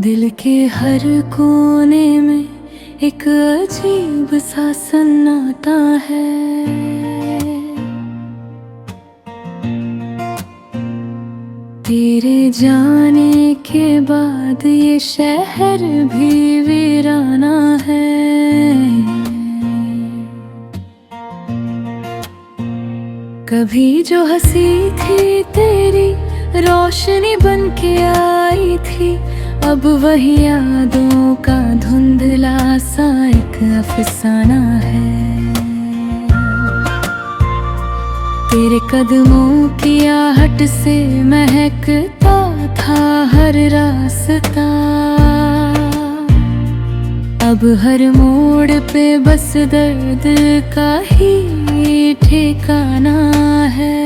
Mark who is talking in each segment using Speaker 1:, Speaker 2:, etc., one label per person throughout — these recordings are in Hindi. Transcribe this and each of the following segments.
Speaker 1: दिल के हर कोने में एक अजीब सा सन्नाटा है। तेरे जाने के बाद ये शहर भी वीराना है। कभी जो हंसी थी तेरी रोशनी बन के आई थी, अब वही यादों का धुंधला सा एक अफसाना है। तेरे कदमों की आहट से महकता था हर रास्ता, अब हर मोड़ पे बस दर्द का ही ठिकाना है।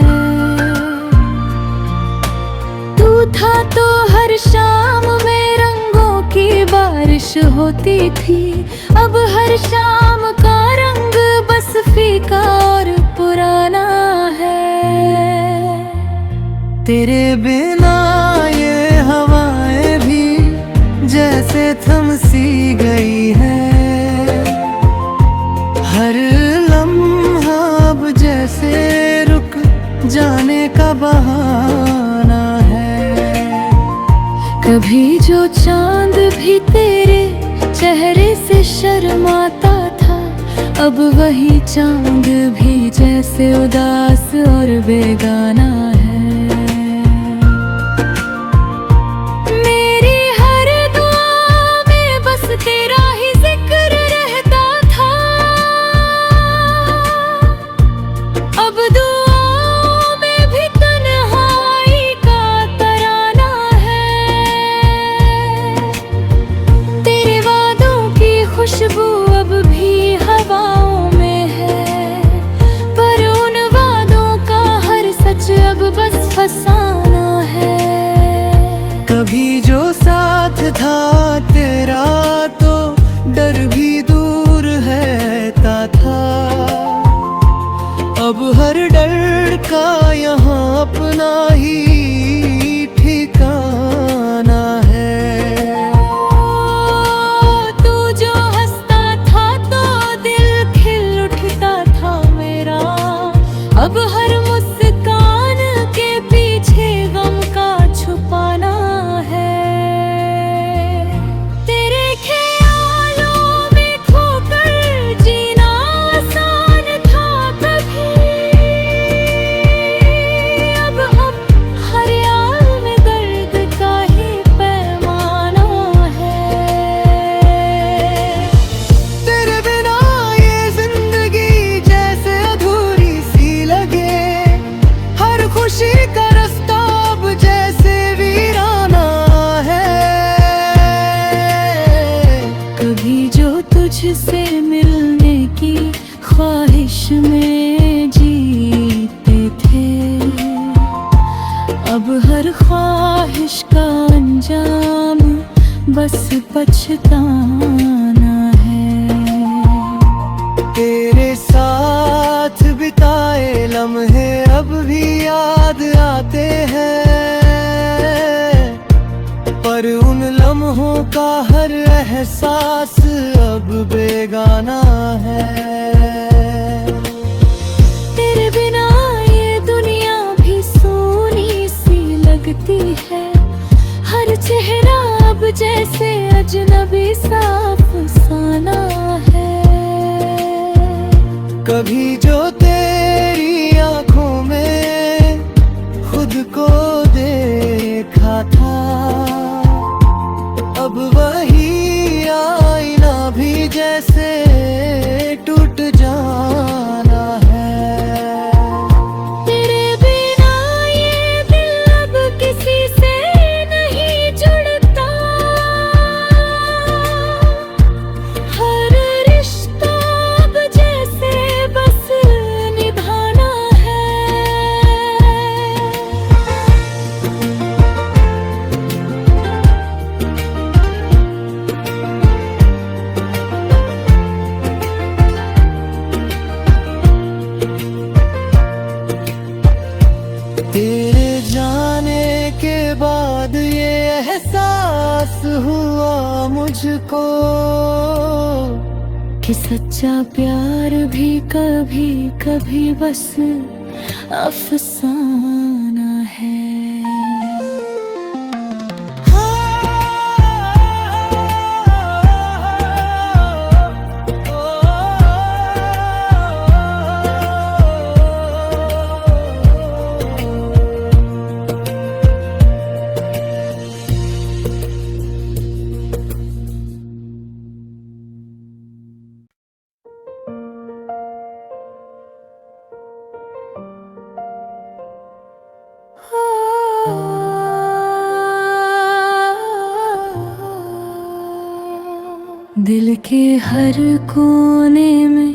Speaker 1: तू था तो हर शाम में रंगों की बारिश होती थी, अब हर शाम का रंग बस फीका और पुराना है।
Speaker 2: तेरे बिना ये हवाएं भी जैसे थम सी गई है, हर लम्हा अब जैसे रुक जाने का बहाना है।
Speaker 1: कभी जो चांद भी तेरे चेहरे से शर्माता था, अब वही चांद भी जैसे उदास और बेगाना है। मेरी हर दुआ में बस तेरा ही जिक्र रहता था, अब दुआओं में भी तन्हाई का तराना है। तेरे वादों की खुशबू अब भी हवाओं में है, पर उन वादों का हर सच अब बस फसाना है।
Speaker 2: कभी जो साथ था तेरा तो डर भी दूर रहता था, अब हर डर का यहाँ अपना ही ठिकाना है।
Speaker 1: तू जो हंसता था तो दिल खिल उठता था मेरा, अब हर मुस्कान के पीछे गम का छुपाना है। तेरे ख्यालों में खोकर जीना आसान था कभी, अब हर याद में दर्द का ही पैमाना है।
Speaker 2: तेरे बिना ये जिंदगी जैसे अधूरी सी लगे, हर खुशी का रास्ता अब जैसे वीराना है।
Speaker 1: कभी जो तुझसे मिलने की ख्वाहिश में जीते थे, अब हर ख्वाहिश का अंजाम बस पछताना है।
Speaker 2: तेरे साथ बिताए लम्हे अब भी याद आते हैं, पर उन लम्हों का हर एहसास अब बेगाना है।
Speaker 1: तेरे बिना ये दुनिया भी सोनी सी लगती है, हर चेहरा अब जैसे अजनबी सा अफसाना है।
Speaker 2: कभी जो तेरी आंखों में खुद को देखा था, अब वही आईना भी जैसे टूट जाना है।
Speaker 1: तेरे बिना ये दिल अब किसी से नहीं जुड़ता, हर रिश्ता अब जैसे बस
Speaker 2: हुआ मुझको
Speaker 1: कि सच्चा प्यार भी कभी कभी बस अफसाना है। दिल के हर कोने में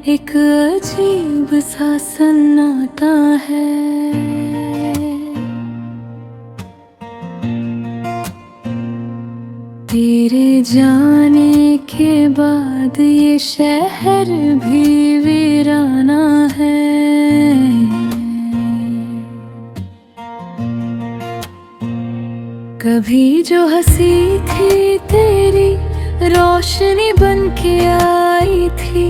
Speaker 1: एक अजीब सा सन्नाटा है। तेरे जाने के बाद ये शहर भी वीराना है। कभी जो हंसी थी तेरी रोशनी बन के आई थी,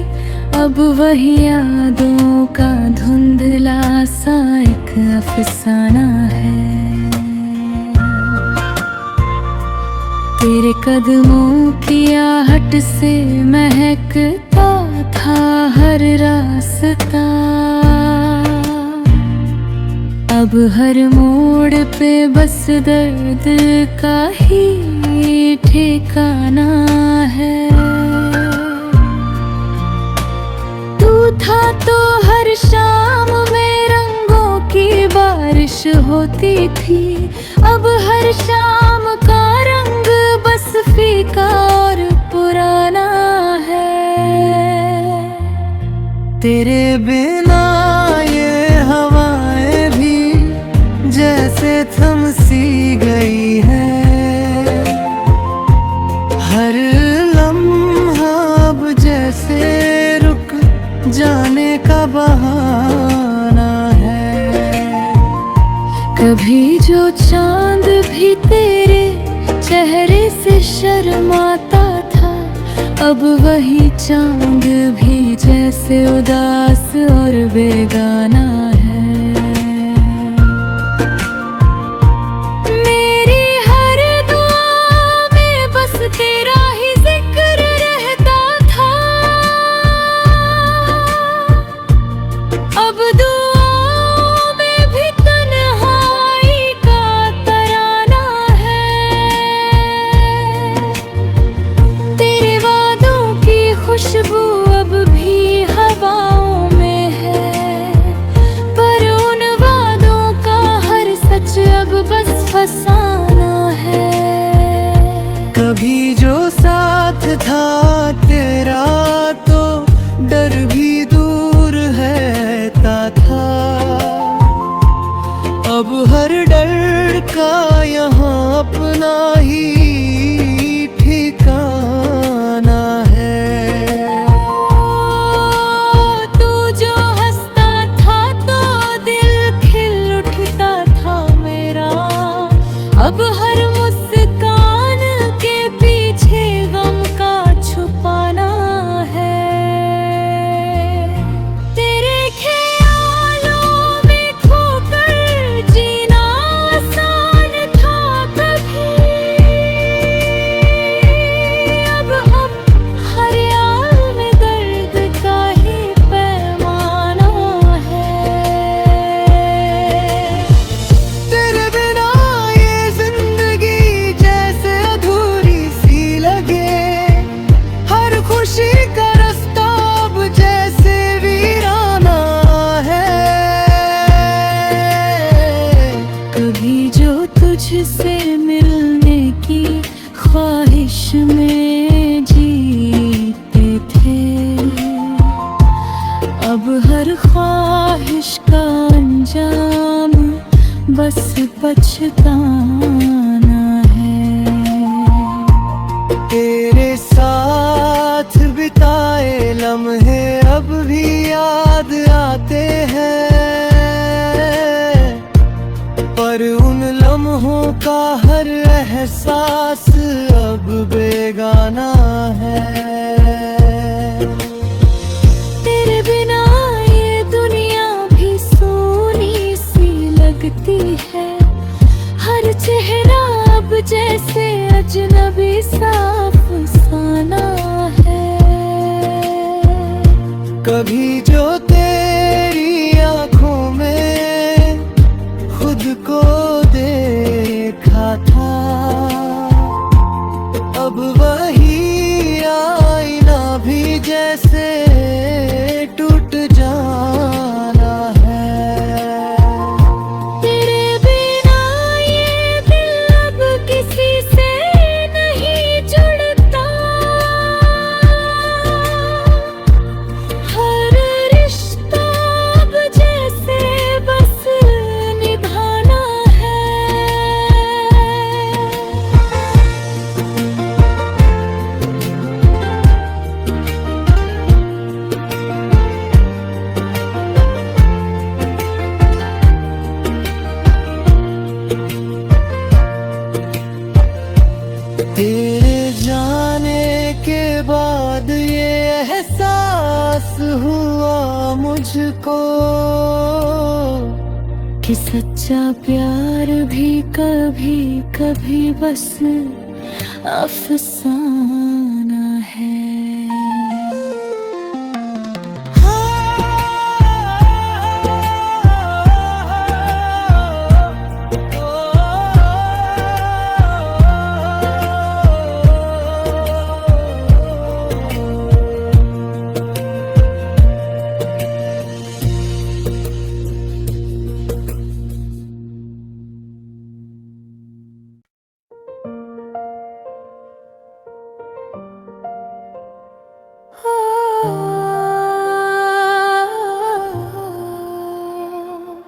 Speaker 1: अब वही यादों का धुंधला सा एक अफसाना है। तेरे कदमों की आहट से महकता था हर रास्ता, अब हर मोड़ पे बस दर्द का ही ठिकाना है। तू था तो हर शाम में रंगों की बारिश होती थी, अब हर शाम का रंग बस फीका और पुराना है।
Speaker 2: तेरे बिना ये हवाएं भी जैसे थम सी गई है। हर लम्हा अब जैसे रुक जाने का बहाना है।
Speaker 1: कभी जो चांद भी तेरे चेहरे से शर्माता था, अब वही चांद भी जैसे उदास और बेगाना है। खुशबू अब भी हवाओं में है, पर उन वादों का हर सच अब बस फसाना है।
Speaker 2: कभी जो साथ था तेरा तो डर भी दूर रहता था, अब हर डर का यहाँ अपना ही ठिकाना है।
Speaker 1: अब हर मुस्कान के पीछे गम का छुपाना है। तेरे ख्यालों में खोकर जीना आसान था कभी, अब हर याद में दर्द का ही पैमाना है।
Speaker 2: तेरे बिना खुशी का रास्ता अब जैसे वीराना है।
Speaker 1: कभी जो तुझसे मिलने की ख्वाहिश में जीते थे, अब हर ख्वाहिश का अंजाम बस पछताना है।
Speaker 2: तेरे साथ बिताए लम्हे अब भी याद आते हैं, पर उन लम्हों का हर एहसास अब बेगाना है।
Speaker 1: तेरे बिना ये दुनिया भी सोनी सी लगती है। हर चेहरा अब जैसे अजनबी सा अफसाना है।
Speaker 2: कभी जो तेरी आंखों में खुद को देखा था, अब वही आईना भी जैसे टूट जाना है।
Speaker 1: तेरे बिना ये दिल अब किसी से नहीं जुड़ता। हर रिश्ता अब जैसे बस निभाना है।
Speaker 2: तेरे जाने के बाद ये एहसास हुआ मुझको
Speaker 1: कि सच्चा प्यार भी कभी कभी बस अफसाना है।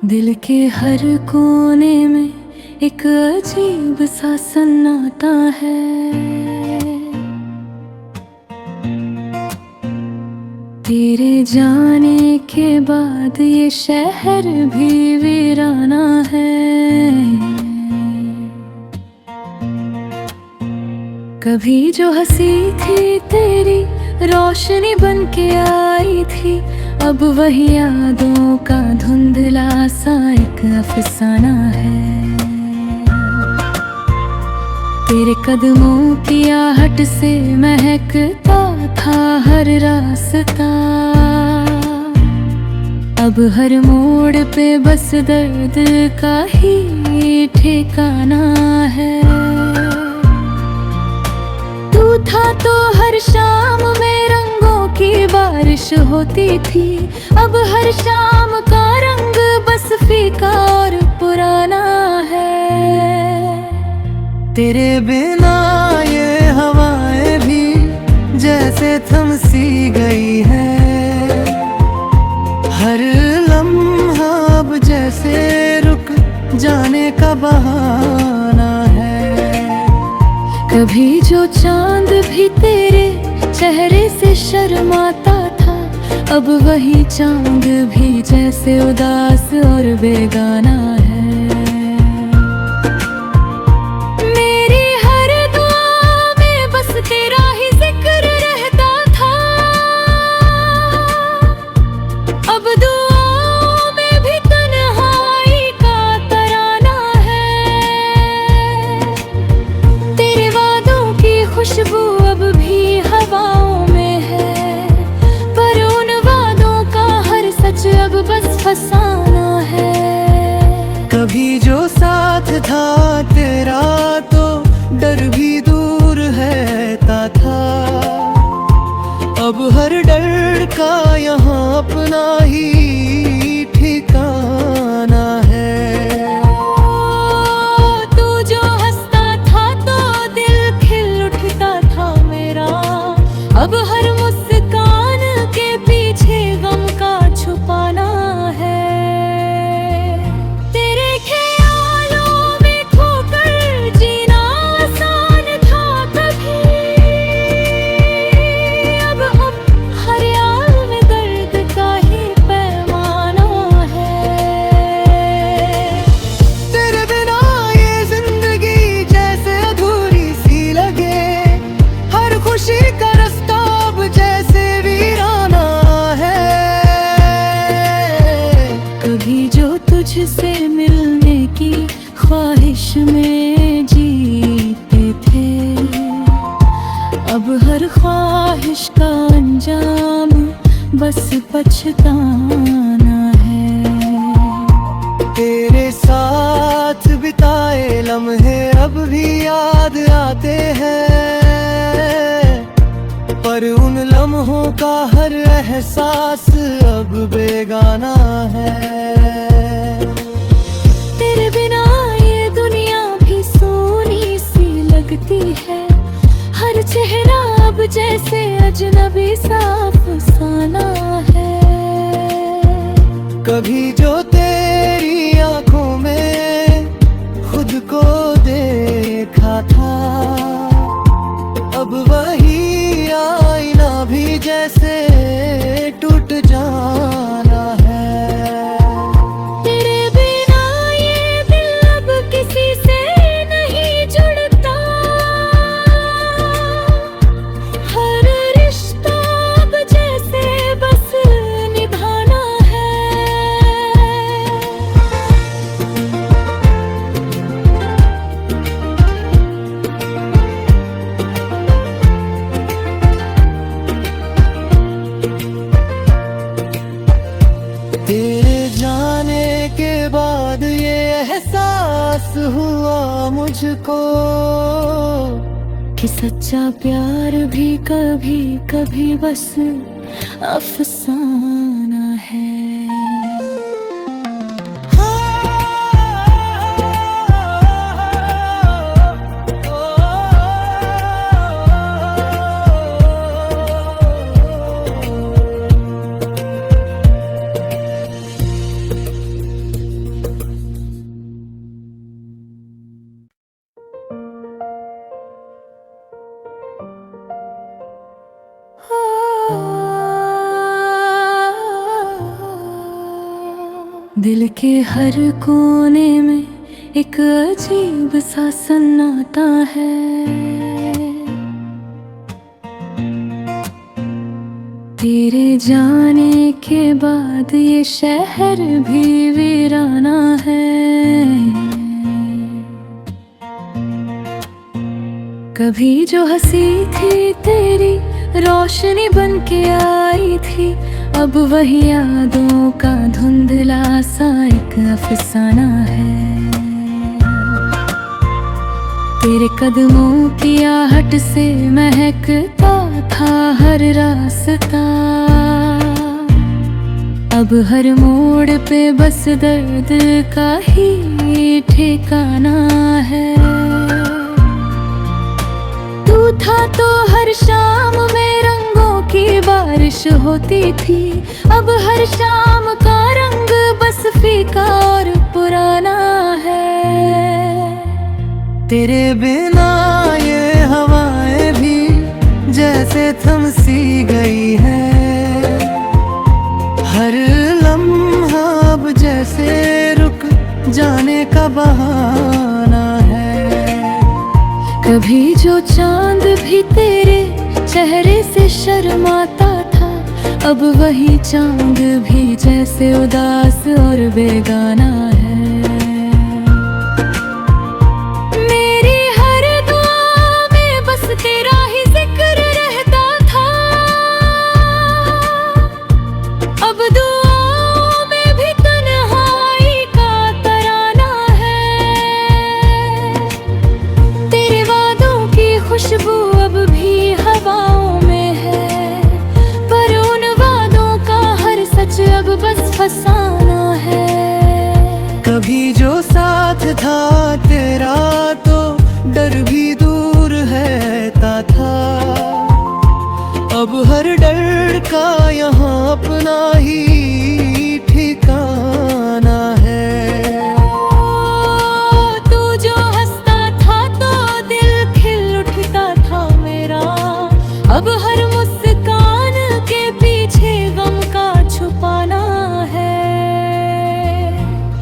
Speaker 1: दिल के हर कोने में एक अजीब सा सन्नाटा है। तेरे जाने के बाद ये शहर भी वीराना है। कभी जो हंसी थी तेरी रोशनी बन के आई थी, अब वही यादों का धुंधला सा एक अफसाना है। तेरे कदमों की आहट से महकता था हर रास्ता, अब हर मोड़ पे बस दर्द का ही ठिकाना है। तू था तो हर शाम में रंगों की बारिश होती थी, अब हर शाम का रंग बस फीका और पुराना है।
Speaker 2: तेरे बिना ये हवाएं भी जैसे थम सी गई है। हर लम्हा अब जैसे रुक जाने का बहाना है।
Speaker 1: कभी जो चांद भी तेरे चेहरे से शर्माता था, अब वही चांद भी जैसे उदास और बेगाना है। मेरी हर दुआ में बस तेरा ही जिक्र रहता था, अब दुआओं में भी तन्हाई का तराना है। तेरे वादों की खुशबू अब भी हवाओं में है, पर उन वादों का हर सच अब बस फसाना है।
Speaker 2: कभी जो साथ था तेरा तो डर भी दूर रहता था, अब हर डर का यहाँ अपना ही ठिकाना है।
Speaker 1: तू जो हंसता था तो दिल खिल उठता था मेरा, अब हर मुस्कान के पीछे गम का छुपाना है। तेरे ख्यालों में खोकर जीना आसान था कभी, अब हर याद में दर्द का ही पैमाना है। में जीते थे। अब हर ख्वाहिश का अंजाम बस पछताना है।
Speaker 2: तेरे साथ बिताए लम्हे अब भी याद आते हैं, पर उन लम्हों का हर एहसास अब बेगाना है।
Speaker 1: तेरे बिना ये दुनिया भी सोनी सी लगती है, हर चेहरा अब जैसे अजनबी सा अफसाना है।
Speaker 2: कभी जो तेरी आंखों में खुद को देखा था, अब वही आईना भी जैसे टूट जाना है।
Speaker 1: तेरे बिना ये दिल अब किसी से नहीं जुड़ता, हर रिश्ता अब जैसे बस निभाना है।
Speaker 2: तेरे जाने के बाद ये एहसास हुआ मुझको
Speaker 1: कि सच्चा प्यार भी कभी कभी बस अफसाना है। दिल के हर कोने में एक अजीब सा सन्नाटा है। तेरे जाने के बाद ये शहर भी वीराना है। कभी जो हंसी थी तेरी रोशनी बन के आई थी, अब वही यादों का धुंधला सा एक अफसाना है। तेरे कदमों की आहट से महकता था हर रास्ता, अब हर मोड़ पे बस दर्द का ही ठिकाना है। तू था तो हर शाम में रंगों की बारिश होती थी, अब हर शाम का रंग बस फीका और पुराना है।
Speaker 2: तेरे बिना ये हवाएं भी जैसे थम सी गई है, हर लम्हा अब जैसे रुक जाने का बहाना है।
Speaker 1: कभी जो चांद भी तेरे चेहरे से शर्माता था, अब वही चांद भी जैसे उदास और बेगाना है। मेरी हर दुआ में बस तेरा ही जिक्र रहता था, अब दुआओं में भी तन्हाई का तराना है। तेरे वादों की खुशबू अब भी हवाओं में है, पर उन वादों का हर सच अब बस फसाना है।
Speaker 2: कभी जो साथ था तेरा तो डर भी दूर रहता था, अब हर डर का यहाँ अपना ही ठिकाना है।
Speaker 1: तू जो हंसता था तो दिल खिल उठता था मेरा, अब हर मुस्कान के पीछे गम का छुपाना है।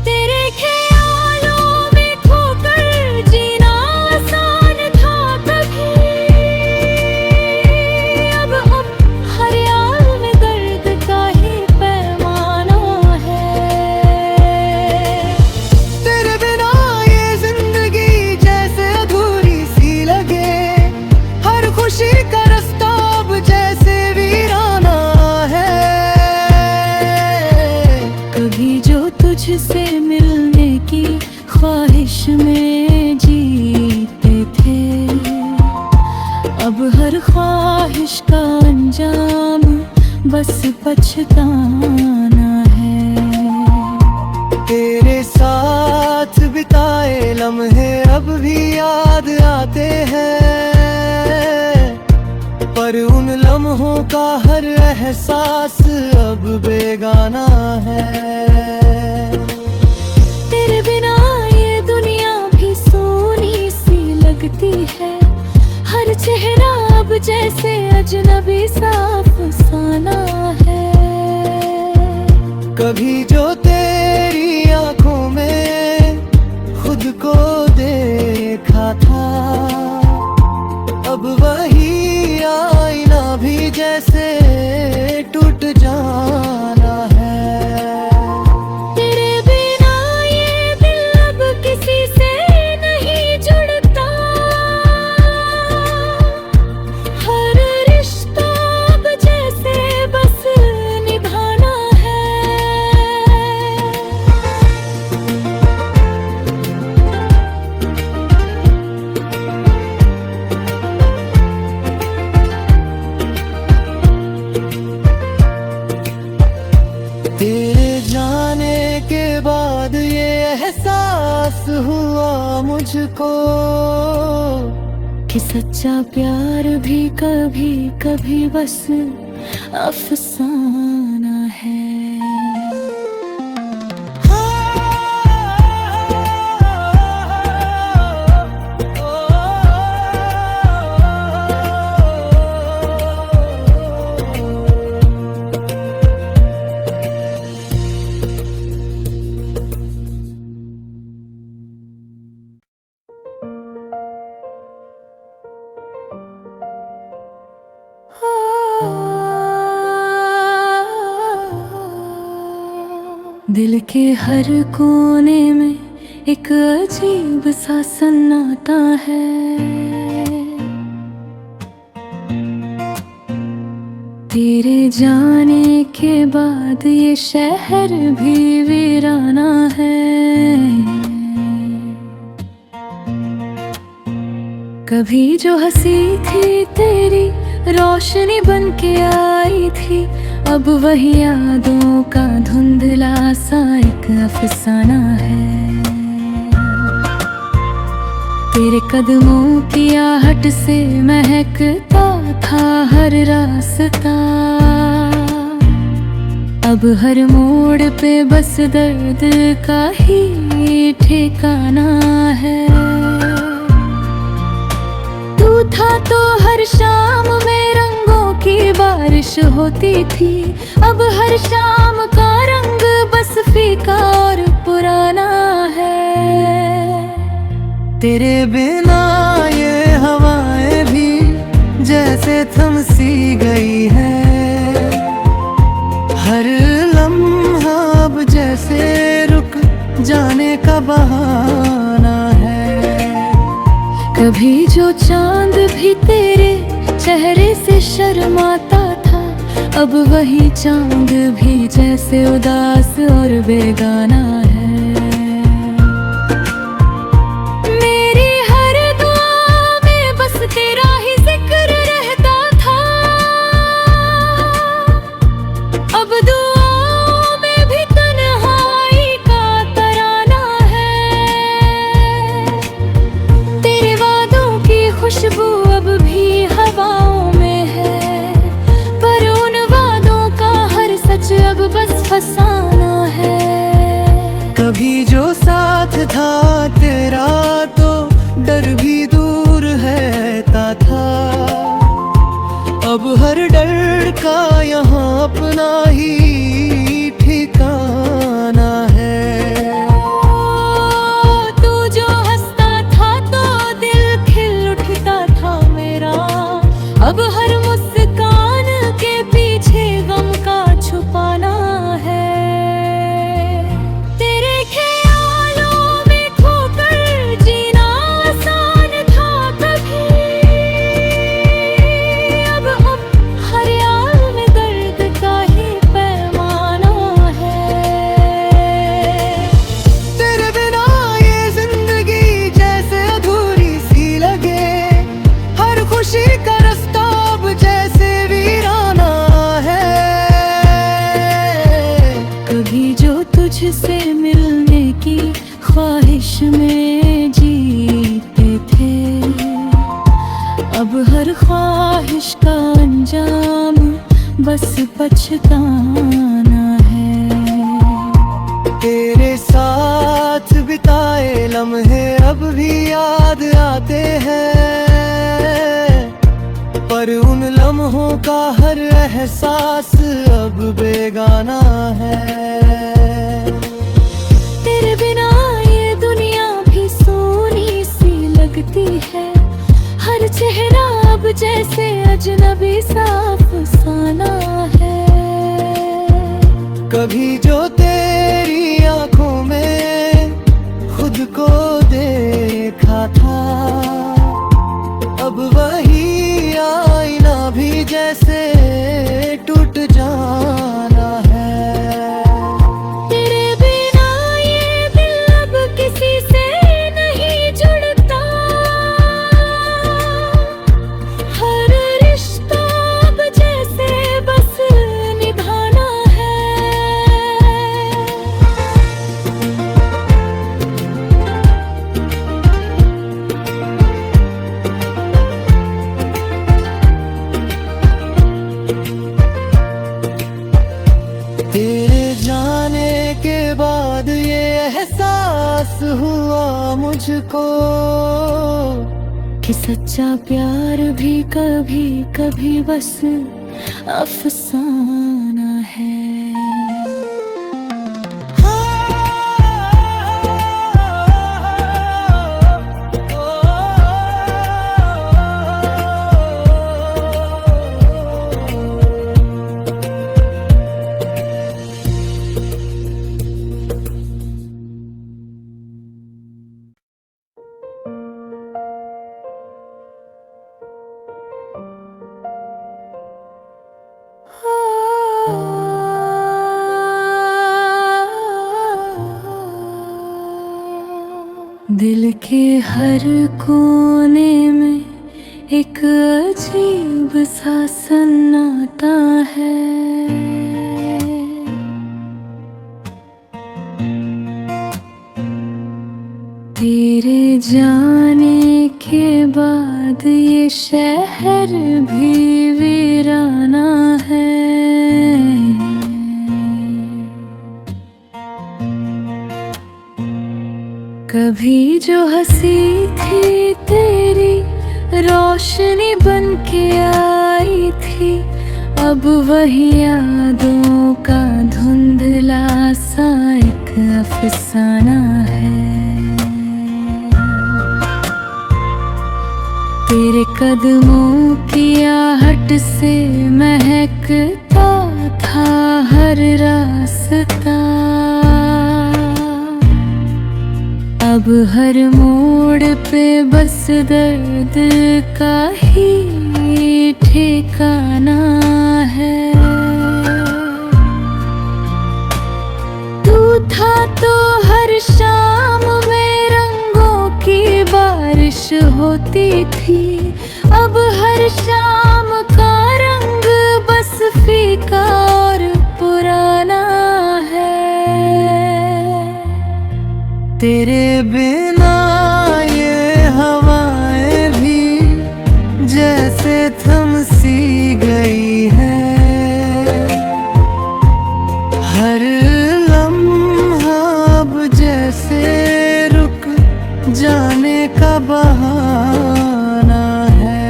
Speaker 1: तेरे ख्यालों में खोकर जीना आसान था कभी, अब हर याद में दर्द का ही पैमाना बस पछताना है।
Speaker 2: तेरे साथ बिताए लम्हे अब भी याद आते हैं, पर उन लम्हों का हर एहसास अब बेगाना है।
Speaker 1: तेरे बिना ये दुनिया भी सोनी सी लगती है, हर चेहरा अब जैसे अजनबी सा अफसाना है।
Speaker 2: कभी जो तेरी आंखों में खुद को देखा था, अब वही आईना भी जैसे टूट जाना है।
Speaker 1: तेरे बिना ये दिल अब किसी से नहीं जुड़ता, हर रिश्ता अब जैसे बस निभाना है।
Speaker 2: तेरे जाने के बाद ये एहसास हुआ मुझको
Speaker 1: कि सच्चा प्यार भी कभी कभी बस अफसाना है। दिल के हर कोने में एक अजीब सा सन्नाटा है, तेरे जाने के बाद ये शहर भी वीराना है। कभी जो हंसी थी तेरी रोशनी बन के आई थी, अब वही यादों का धुंधला सा एक अफसाना है। तेरे कदमों की आहट से महकता था हर रास्ता, अब हर मोड़ पे बस दर्द का ही ठिकाना है। तू था तो हर शाम में रंगों की बारिश होती थी, अब हर शाम का रंग बस फीका और पुराना है।
Speaker 2: तेरे बिना ये हवाएं भी जैसे थम सी गई है, हर लम्हा अब जैसे रुक जाने का बहाना है।
Speaker 1: कभी जो चांद भी तेरे चेहरे से शर्माता था, अब वही चांद भी जैसे उदास और बेगाना है। मेरी हर दुआ में बस तेरा ही जिक्र रहता था, अब दुआओं में भी तन्हाई का तराना है। तेरे वादों की खुशबू अब भी हवाओं में है, पर उन वादों का हर सच अब बस फसाना है।
Speaker 2: कभी जो साथ था तेरा तो डर भी दूर रहता था, अब हर डर का यहाँ अपना ही ठिकाना है।
Speaker 1: तू जो हंसता था तो दिल खिल उठता था मेरा, अब हर मुस्कान के पीछे गम का छुपाना है। तेरे ख्यालों में खोकर जीना आसान था कभी, अब हर याद में दर्द का ही पैमाना तुझसे मिलने की ख्वाहिश में जीते थे। अब हर ख्वाहिश का अंजाम बस पछताना है।
Speaker 2: तेरे साथ बिताए लम्हे अब भी याद आते हैं, पर उन लम्हों का हर एहसास अब बेगाना है।
Speaker 1: तेरे बिना ये दुनिया भी सोनी सी लगती है, हर चेहरा अब जैसे अजनबी सा अफसाना है।
Speaker 2: कभी जो तेरी आंखों में खुद को देखा था, अब वही आईना भी जैसे टूट जाना है।
Speaker 1: तेरे बिना ये दिल अब किसी से नहीं जुड़ता, हर रिश्ता अब जैसे बस निभाना है।
Speaker 2: तेरे जाने के बाद ये एहसास हुआ मुझको
Speaker 1: कि सच्चा प्यार भी कभी कभी बस अफसाना है। दिल के हर कोने में एक अजीब सा सन्नाटा है। तेरे जाने के बाद ये शहर भी वीराना है। कभी जो हंसी थी तेरी रोशनी बन के आई थी, अब वही यादों का धुंधला सा एक अफसाना है। तेरे कदमों की आहट से महकता था हर रास्ता, अब हर मोड़ पे बस दर्द का ही ठिकाना है। तू था तो हर शाम में रंगों की बारिश होती थी, अब हर शाम का रंग बस फीका और पुराना है।
Speaker 2: तेरे बिना ये हवाएं भी जैसे थम सी गई है, हर लम्हा अब जैसे रुक जाने का बहाना है।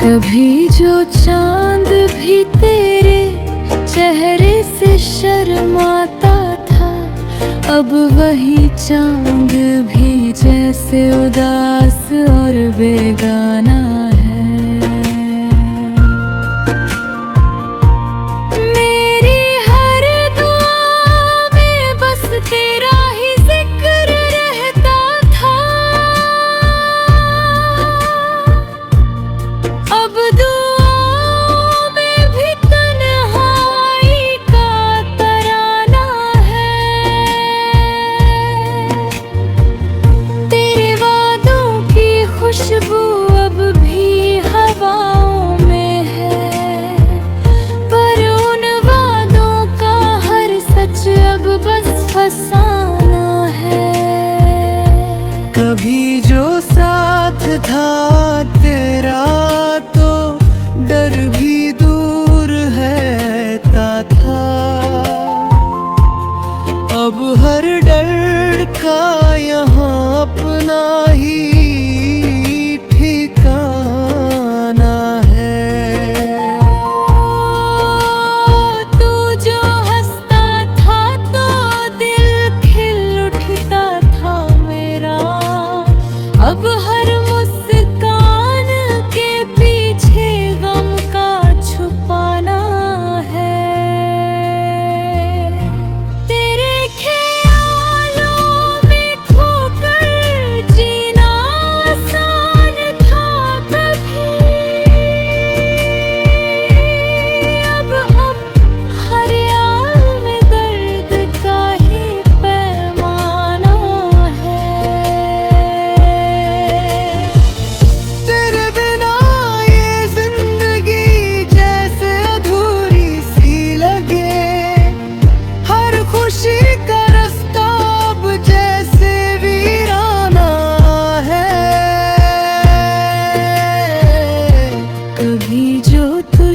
Speaker 1: कभी जो चांद भी तेरे चेहरे से शर्माता था, अब वही चांद भी जैसे उदास और बेगाना है। मेरी हर दुआ में बस तेरा ही जिक्र रहता था, अब दुआओं में भी तन्हाई का तराना है। तेरे वादों की खुशबू अब भी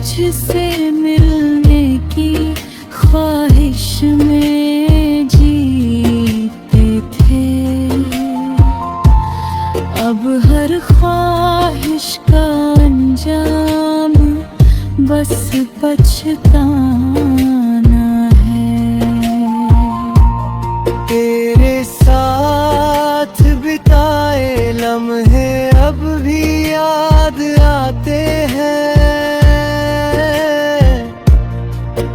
Speaker 1: तुझसे मिलने की ख्वाहिश में जीते थे। अब हर ख्वाहिश का अंजाम बस पछताना है।
Speaker 2: तेरे साथ बिताए लम्हे अब भी याद आते हैं,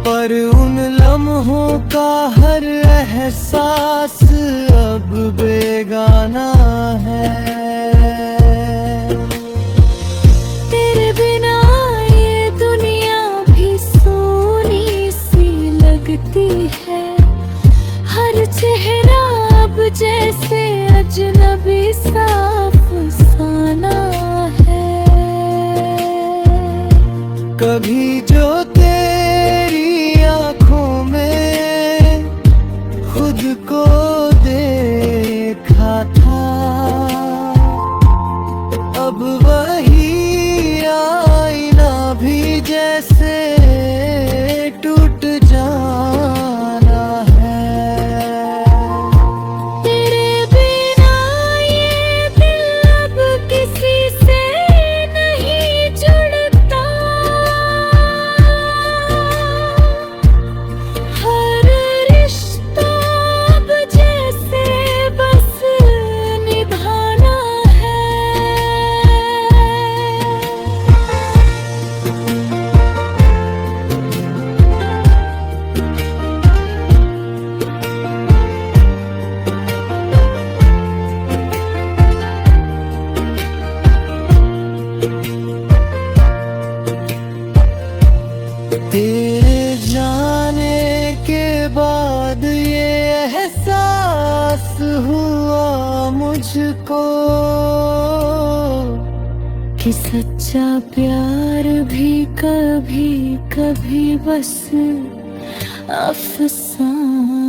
Speaker 2: पर उन लम्हों का हर एहसास अब बेगाना है।
Speaker 1: तेरे बिना ये दुनिया भी सोनी सी लगती है। हर चेहरा अब जैसे अजनबी सा अफसाना है।
Speaker 2: कभी जो तेरी आंखों में खुद को देखा था, अब वही आईना भी जैसे टूट जाना है।
Speaker 1: तेरे बिना ये दिल अब किसी से नहीं जुड़ता। हर रिश्ता अब जैसे बस निभाना है।
Speaker 2: तेरे जाने के बाद ये एहसास हुआ मुझको
Speaker 1: कि सच्चा प्यार भी कभी कभी बस अफसाना